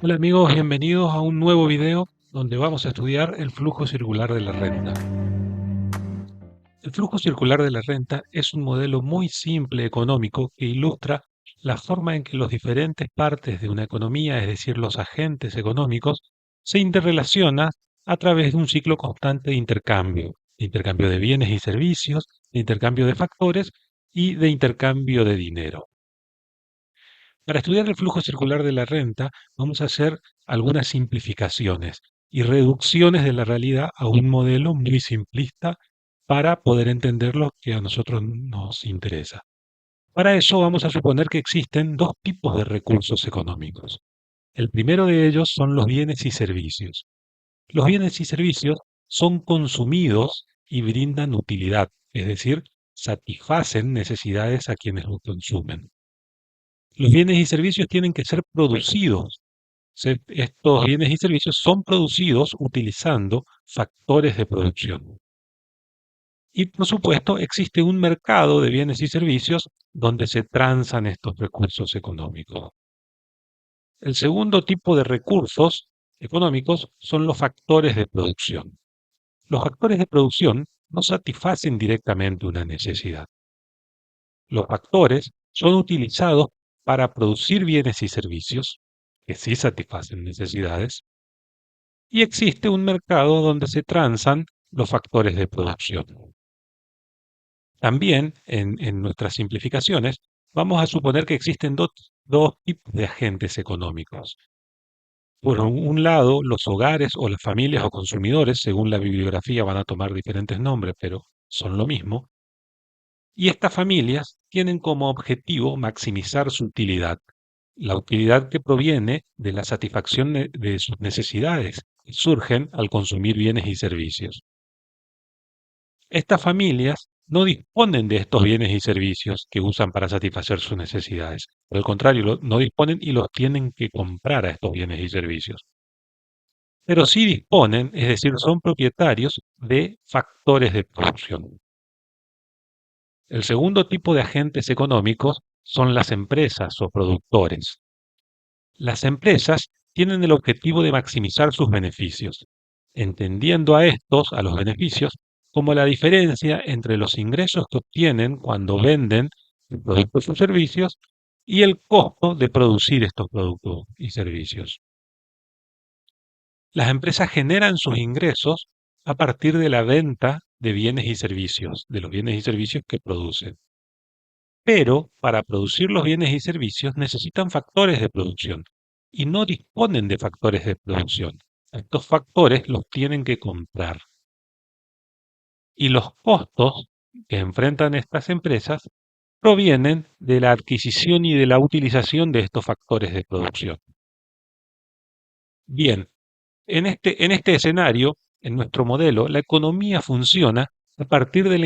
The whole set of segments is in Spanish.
Hola amigos, bienvenidos a un nuevo video donde vamos a estudiar el flujo circular de la renta. El flujo circular de la renta es un modelo muy simple económico que ilustra la forma en que las diferentes partes de una economía, es decir, los agentes económicos, se interrelacionan a través de un ciclo constante de intercambio de bienes y servicios, de intercambio de factores y de intercambio de dinero. Para estudiar el flujo circular de la renta, vamos a hacer algunas simplificaciones y reducciones de la realidad a un modelo muy simplista para poder entender lo que a nosotros nos interesa. Para eso vamos a suponer que existen dos tipos de recursos económicos. El primero de ellos son los bienes y servicios. Los bienes y servicios son consumidos y brindan utilidad, es decir, satisfacen necesidades a quienes los consumen. Los bienes y servicios tienen que ser producidos. Estos bienes y servicios son producidos utilizando factores de producción. Y por supuesto existe un mercado de bienes y servicios donde se transan estos recursos económicos. El segundo tipo de recursos económicos son los factores de producción. Los factores de producción no satisfacen directamente una necesidad. Los factores son utilizados para producir bienes y servicios que sí satisfacen necesidades, y existe un mercado donde se transan los factores de producción. También, en nuestras simplificaciones, vamos a suponer que existen dos tipos de agentes económicos. Por un lado, los hogares o las familias o consumidores, según la bibliografía, van a tomar diferentes nombres, pero son lo mismo. Y estas familias tienen como objetivo maximizar su utilidad, la utilidad que proviene de la satisfacción de sus necesidades que surgen al consumir bienes y servicios. Estas familias no disponen de estos bienes y servicios que usan para satisfacer sus necesidades. Por el contrario, no disponen y los tienen que comprar a estos bienes y servicios. Pero sí disponen, es decir, son propietarios de factores de producción. El segundo tipo de agentes económicos son las empresas o productores. Las empresas tienen el objetivo de maximizar sus beneficios, entendiendo a los beneficios, como la diferencia entre los ingresos que obtienen cuando venden productos o servicios y el costo de producir estos productos y servicios. Las empresas generan sus ingresos a partir de la venta de bienes y servicios, de los bienes y servicios que producen. Pero para producir los bienes y servicios necesitan factores de producción y no disponen de factores de producción. Estos factores los tienen que comprar. Y los costos que enfrentan estas empresas provienen de la adquisición y de la utilización de estos factores de producción. Bien, en este escenario, en nuestro modelo, la economía funciona a partir de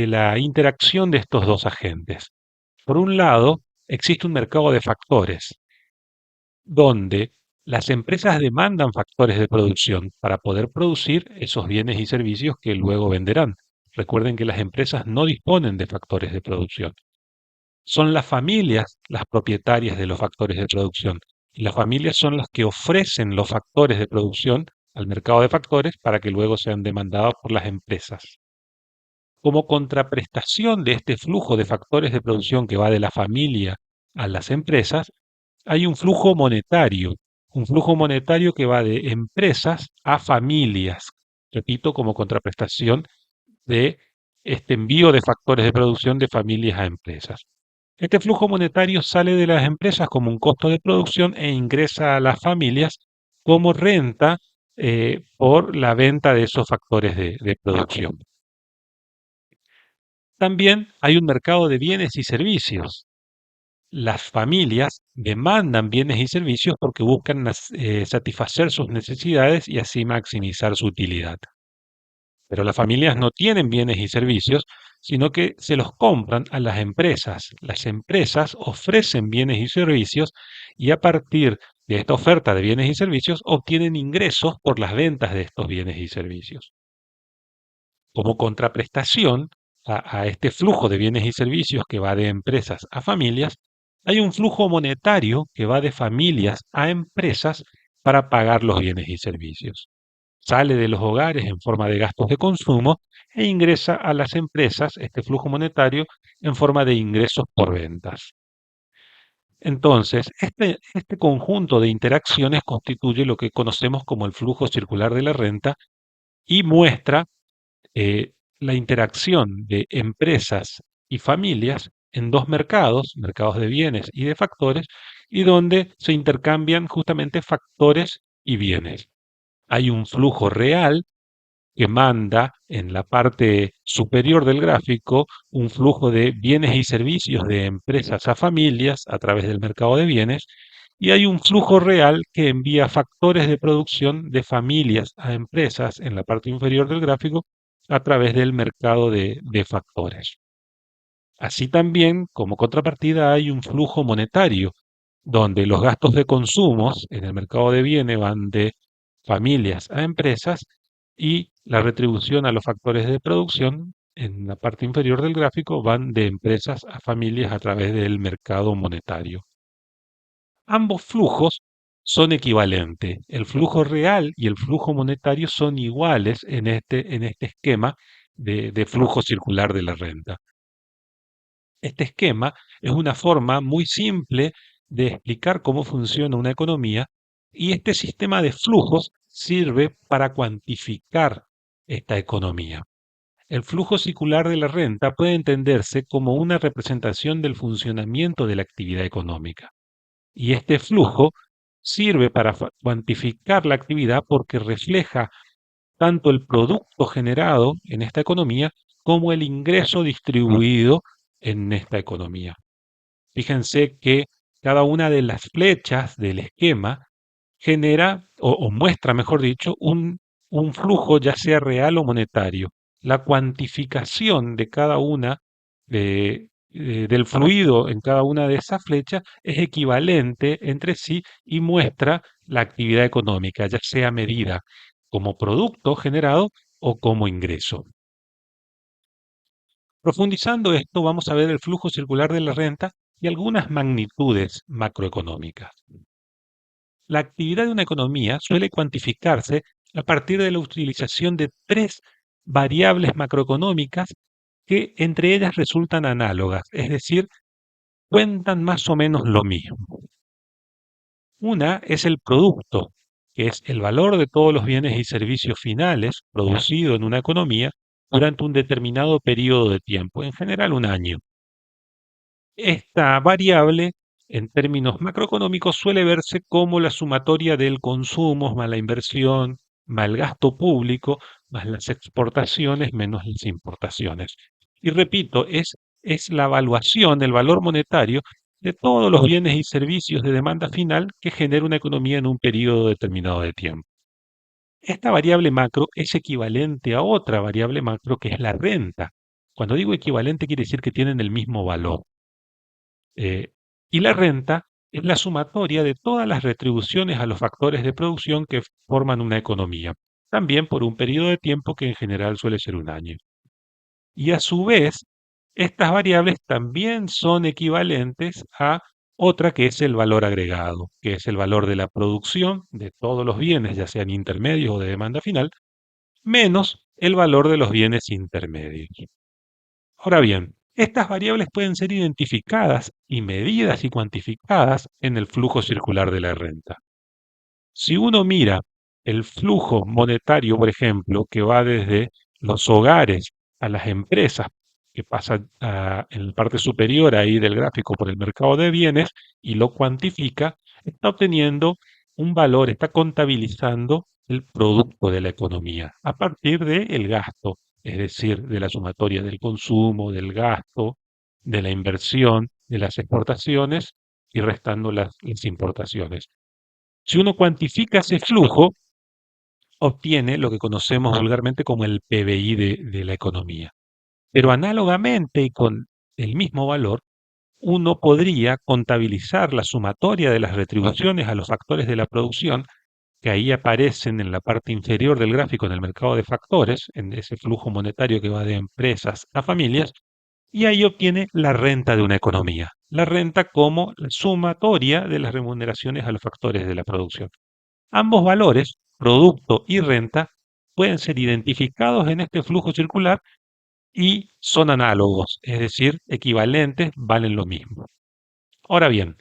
la interacción de estos dos agentes. Por un lado, existe un mercado de factores, donde las empresas demandan factores de producción para poder producir esos bienes y servicios que luego venderán. Recuerden que las empresas no disponen de factores de producción. Son las familias las propietarias de los factores de producción, y las familias son las que ofrecen los factores de producción al mercado de factores para que luego sean demandados por las empresas. Como contraprestación de este flujo de factores de producción que va de la familia a las empresas, hay un flujo monetario que va de empresas a familias, repito, como contraprestación de este envío de factores de producción de familias a empresas. Este flujo monetario sale de las empresas como un costo de producción e ingresa a las familias como renta por la venta de esos factores de producción. También hay un mercado de bienes y servicios. Las familias demandan bienes y servicios porque buscan satisfacer sus necesidades y así maximizar su utilidad. Pero las familias no tienen bienes y servicios, sino que se los compran a las empresas. Las empresas ofrecen bienes y servicios y a partir de esta oferta de bienes y servicios obtienen ingresos por las ventas de estos bienes y servicios. Como contraprestación a este flujo de bienes y servicios que va de empresas a familias, Hay un flujo monetario que va de familias a empresas para pagar los bienes y servicios. Sale de los hogares en forma de gastos de consumo e ingresa a las empresas, este flujo monetario, en forma de ingresos por ventas. Entonces, este conjunto de interacciones constituye lo que conocemos como el flujo circular de la renta y muestra la interacción de empresas y familias en dos mercados, mercados de bienes y de factores, y donde se intercambian justamente factores y bienes. Hay un flujo real que manda en la parte superior del gráfico un flujo de bienes y servicios de empresas a familias a través del mercado de bienes, y hay un flujo real que envía factores de producción de familias a empresas en la parte inferior del gráfico a través del mercado de factores. Así también, como contrapartida, hay un flujo monetario, donde los gastos de consumos en el mercado de bienes van de familias a empresas y la retribución a los factores de producción en la parte inferior del gráfico van de empresas a familias a través del mercado monetario. Ambos flujos son equivalentes. El flujo real y el flujo monetario son iguales en este esquema de flujo circular de la renta. Este esquema es una forma muy simple de explicar cómo funciona una economía, y este sistema de flujos sirve para cuantificar esta economía. El flujo circular de la renta puede entenderse como una representación del funcionamiento de la actividad económica. Y este flujo sirve para cuantificar la actividad porque refleja tanto el producto generado en esta economía como el ingreso distribuido en esta economía. Fíjense que cada una de las flechas del esquema genera o muestra, mejor dicho, un flujo ya sea real o monetario. La cuantificación de cada una del fluido en cada una de esas flechas es equivalente entre sí y muestra la actividad económica, ya sea medida como producto generado o como ingreso. Profundizando esto, vamos a ver el flujo circular de la renta y algunas magnitudes macroeconómicas. La actividad de una economía suele cuantificarse a partir de la utilización de tres variables macroeconómicas que entre ellas resultan análogas, es decir, cuentan más o menos lo mismo. Una es el producto, que es el valor de todos los bienes y servicios finales producidos en una economía durante un determinado periodo de tiempo, en general un año. Esta variable, en términos macroeconómicos, suele verse como la sumatoria del consumo más la inversión, más el gasto público, más las exportaciones, menos las importaciones. Y repito, es la evaluación, el valor monetario de todos los bienes y servicios de demanda final que genera una economía en un periodo determinado de tiempo. Esta variable macro es equivalente a otra variable macro que es la renta. Cuando digo equivalente quiere decir que tienen el mismo valor. Eh, y la renta es la sumatoria de todas las retribuciones a los factores de producción que forman una economía, también por un periodo de tiempo que en general suele ser un año. Y a su vez, estas variables también son equivalentes a otra que es el valor agregado, que es el valor de la producción de todos los bienes, ya sean intermedios o de demanda final, menos el valor de los bienes intermedios. Ahora bien, estas variables pueden ser identificadas y medidas y cuantificadas en el flujo circular de la renta. Si uno mira el flujo monetario, por ejemplo, que va desde los hogares a las empresas, que pasa en la parte superior ahí del gráfico por el mercado de bienes y lo cuantifica, está obteniendo un valor, está contabilizando el producto de la economía a partir del gasto, es decir, de la sumatoria del consumo, del gasto, de la inversión, de las exportaciones y restando las importaciones. Si uno cuantifica ese flujo, obtiene lo que conocemos vulgarmente como el PBI de la economía. Pero análogamente y con el mismo valor, uno podría contabilizar la sumatoria de las retribuciones a los factores de la producción, que ahí aparecen en la parte inferior del gráfico en el mercado de factores, en ese flujo monetario que va de empresas a familias, y ahí obtiene la renta de una economía. La renta como la sumatoria de las remuneraciones a los factores de la producción. Ambos valores, producto y renta, pueden ser identificados en este flujo circular y son análogos, es decir, equivalentes, valen lo mismo. Ahora bien,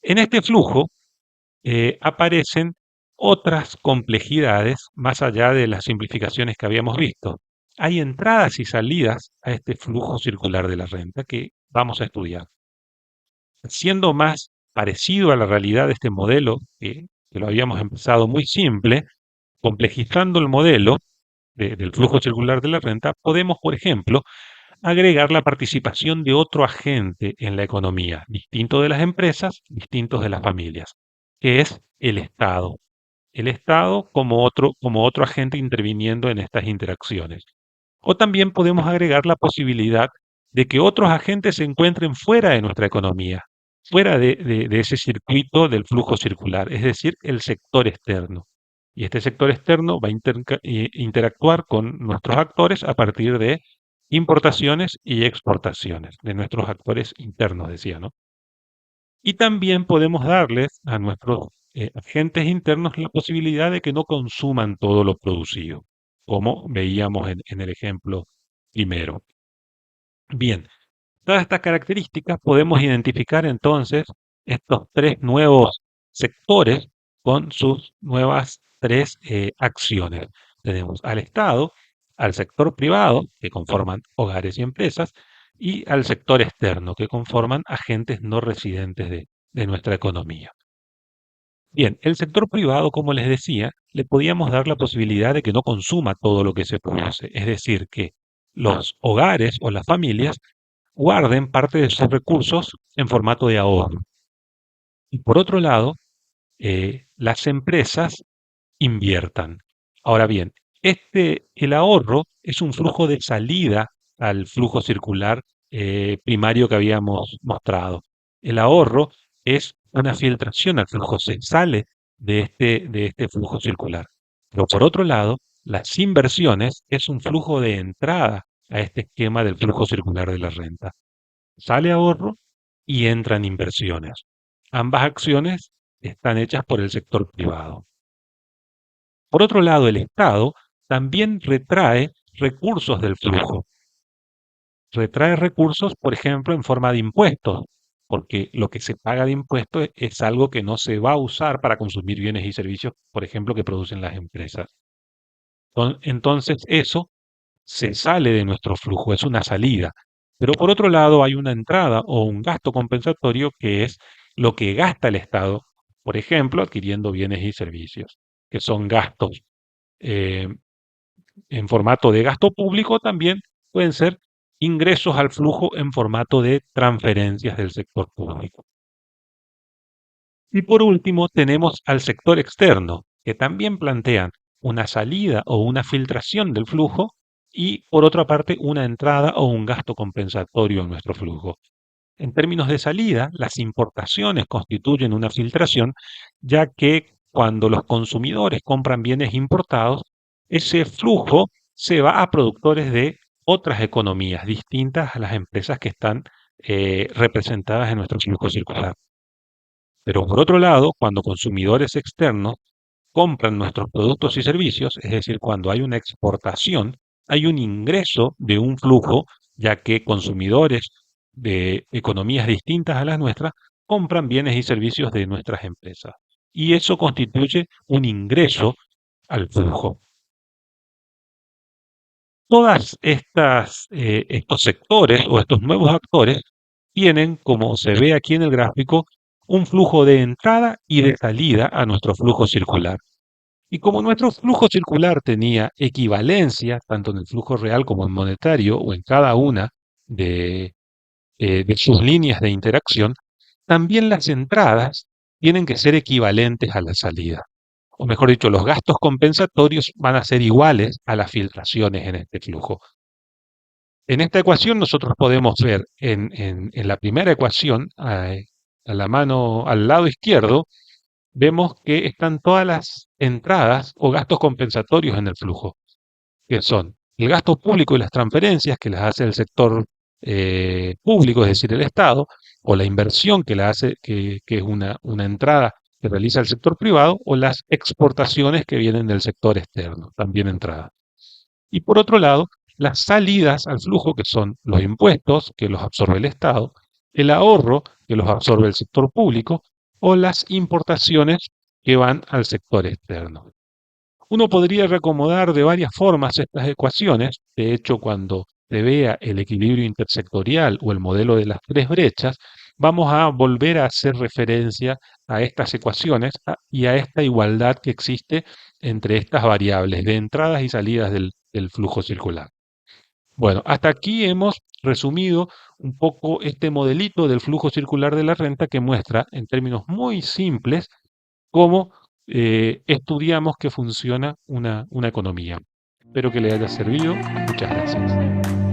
en este flujo aparecen otras complejidades más allá de las simplificaciones que habíamos visto. Hay entradas y salidas a este flujo circular de la renta que vamos a estudiar. Siendo más parecido a la realidad de este modelo, que lo habíamos empezado muy simple, complejizando el modelo del flujo circular de la renta, podemos, por ejemplo, agregar la participación de otro agente en la economía, distinto de las empresas, distintos de las familias, que es el Estado. El Estado como otro agente interviniendo en estas interacciones. O también podemos agregar la posibilidad de que otros agentes se encuentren fuera de nuestra economía, fuera de ese circuito del flujo circular, es decir, el sector externo. Y este sector externo va a interactuar con nuestros actores a partir de importaciones y exportaciones, de nuestros actores internos, decía, ¿no? Y también podemos darles a nuestros agentes internos la posibilidad de que no consuman todo lo producido, como veíamos en el ejemplo primero. Bien, todas estas características podemos identificar entonces estos tres nuevos sectores con sus nuevas tres acciones. Tenemos al Estado, al sector privado, que conforman hogares y empresas, y al sector externo, que conforman agentes no residentes de nuestra economía. Bien, el sector privado, como les decía, le podíamos dar la posibilidad de que no consuma todo lo que se produce, es decir, que los hogares o las familias guarden parte de sus recursos en formato de ahorro. Y por otro lado, las empresas inviertan. Ahora bien, el ahorro es un flujo de salida al flujo circular primario que habíamos mostrado. El ahorro es una filtración al flujo, se sale de este flujo circular. Pero por otro lado, las inversiones es un flujo de entrada a este esquema del flujo circular de la renta. Sale ahorro y entran inversiones. Ambas acciones están hechas por el sector privado. Por otro lado, el Estado también retrae recursos del flujo. Retrae recursos, por ejemplo, en forma de impuestos, porque lo que se paga de impuestos es algo que no se va a usar para consumir bienes y servicios, por ejemplo, que producen las empresas. Entonces, eso se sale de nuestro flujo, es una salida. Pero por otro lado, hay una entrada o un gasto compensatorio que es lo que gasta el Estado, por ejemplo, adquiriendo bienes y servicios, que son gastos eh, en formato de gasto público, también pueden ser ingresos al flujo en formato de transferencias del sector público. Y por último, tenemos al sector externo, que también plantean una salida o una filtración del flujo y, por otra parte, una entrada o un gasto compensatorio en nuestro flujo. En términos de salida, las importaciones constituyen una filtración, ya que cuando los consumidores compran bienes importados, ese flujo se va a productores de otras economías distintas a las empresas que están representadas en nuestro flujo circular. Pero por otro lado, cuando consumidores externos compran nuestros productos y servicios, es decir, cuando hay una exportación, hay un ingreso de un flujo, ya que consumidores de economías distintas a las nuestras compran bienes y servicios de nuestras empresas. Y eso constituye un ingreso al flujo. Todas estos sectores o estos nuevos actores tienen, como se ve aquí en el gráfico, un flujo de entrada y de salida a nuestro flujo circular. Y como nuestro flujo circular tenía equivalencia, tanto en el flujo real como en monetario, o en cada una de sus líneas de interacción, también las entradas tienen que ser equivalentes a la salida. O mejor dicho, los gastos compensatorios van a ser iguales a las filtraciones en este flujo. En esta ecuación nosotros podemos ver en la primera ecuación, a la mano, al lado izquierdo, vemos que están todas las entradas o gastos compensatorios en el flujo, que son el gasto público y las transferencias que las hace el sector público, es decir, el Estado, o la inversión que la hace, que es una entrada que realiza el sector privado, o las exportaciones que vienen del sector externo, también entrada. Y por otro lado, las salidas al flujo, que son los impuestos, que los absorbe el Estado, el ahorro, que los absorbe el sector público, o las importaciones que van al sector externo. Uno podría reacomodar de varias formas estas ecuaciones. De hecho, cuando se vea el equilibrio intersectorial o el modelo de las tres brechas, vamos a volver a hacer referencia a estas ecuaciones y a esta igualdad que existe entre estas variables de entradas y salidas del flujo circular. Bueno, hasta aquí hemos resumido un poco este modelito del flujo circular de la renta que muestra en términos muy simples cómo estudiamos que funciona una economía. Espero que le haya servido. Muchas gracias.